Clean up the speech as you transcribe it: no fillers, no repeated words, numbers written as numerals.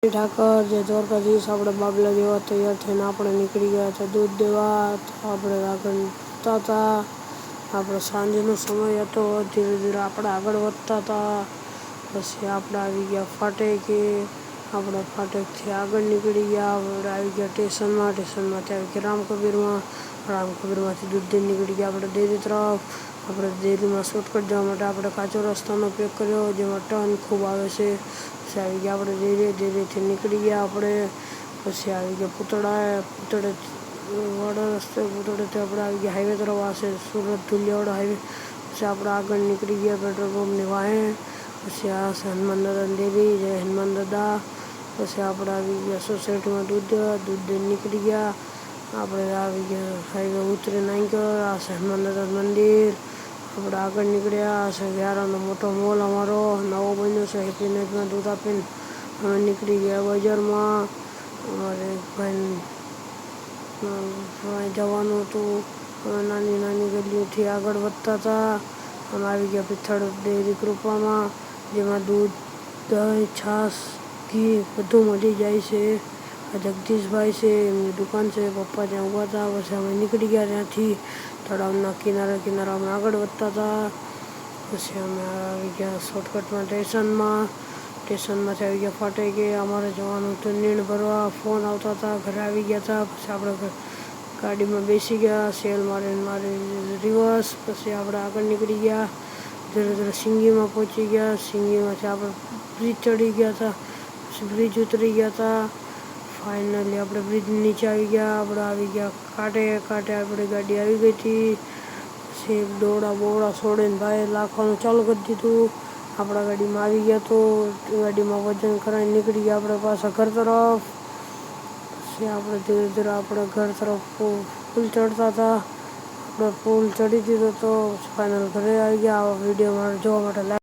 ઠાકર જે દ્વારકાધીશ આપણે બાબલા જેવા તૈયાર થઈને આપણે નીકળી ગયા હતા દૂધ દેવા. આપણે આગળ વધતા હતા. આપણે સાંજનો સમય હતો. ધીરે ધીરે આપણે આગળ વધતા હતા. પછી આપણે આવી ગયા ફાટેકે. આપણે ફાટેકથી આગળ નીકળી ગયા. આપણે આવી ગયા સ્ટેશનમાં. સ્ટેશનમાંથી આવી ગયા રામકબીરમાં. રામકબીરમાંથી દૂધથી નીકળી ગયા આપણે ડેરી તરફ. આપણે ડેરીમાં શોર્ટકટ જવા માટે આપણે કાચો રસ્તાનો ઉપયોગ કર્યો, જેમાં ટર્ન ખૂબ આવે છે. પછી આવી ગયા આપણે ડેરીથી નીકળી ગયા આપણે. પછી આવી ગયા પૂતળેવાળા રસ્તે. પૂતળેથી આપણે આવી ગયા હાઈવે તરફ. આ છે સુરત ધુલિયાવાળો હાઈવે. પછી આપણે આગળ નીકળી ગયા પેટ્રોલ પંપની વાહે. પછી આ છે હનુમાન દાદાની ડેરી. જય હનુમાન દાદા. પછી આપણે આવી ગયા સોસાયટીમાં દૂધ દેવા. દૂધ દઈને નીકળી ગયા. આપણે આવી ગયા હાઈવે ઉતરીને આવી ગયો. આ છે હનુમાન દાદાનું મંદિર. આપણે આગળ નીકળ્યા. આ છે વ્યારાનો મોટો મોલ અમારો નવો બન્યો છે. હેપી નાઇટમાં દૂધ આપીને અમે નીકળી ગયા બજારમાં. અમારે ભાઈ જવાનું હતું. અમે નાની નાની ગલીઓથી આગળ વધતા હતા. અમે આવી ગયા પિથળ ડેરી કૃપામાં, જેમાં દૂધ, દહીં, છાશ, ઘી બધું મળી જાય છે. આ જગદીશભાઈ છે, એમની દુકાન છે. પપ્પા ત્યાં ઊભા હતા. પછી અમે નીકળી ગયા ત્યાંથી. તળાવના કિનારે અમે આગળ વધતા હતા. પછી અમે આવી ગયા શોર્ટકટમાં સ્ટેશનમાં. સ્ટેશનમાંથી આવી ગયા ફાટેકે. અમારે જવાનું હતું નીણ ભરવા. ફોન આવતા હતા. ઘરે આવી ગયા હતા. પછી આપણે ગાડીમાં બેસી ગયા. સેલ મારી રિવર્સ. પછી આપણે આગળ નીકળી ગયા. ધીરે ધીરે સિંગીમાં પહોંચી ગયા. સિંગીમાંથી આપણે બ્રિજ ચડી ગયા હતા. પછી બ્રિજ ઉતરી ગયા હતા. ફાઇનલી આપણે બ્રિજ નીચે આવી ગયા. આપણે આવી ગયા કાંઠે આપણી ગાડી આવી ગઈ હતી. પછી દોડા બોડા છોડીને ભાઈ લાખવાનું ચાલુ કરી દીધું. આપણા ગાડીમાં આવી ગયા તો ગાડીમાં વજન કરાવીને નીકળી ગયા આપણે પાછા ઘર તરફ. પછી આપણે ધીરે ધીરે આપણે ઘર તરફ પુલ ચડતા હતા. આપણે પુલ ચડી દીધો તો ફાઇનલ ઘરે આવી ગયા. આવા વિડીયો જોવા માટે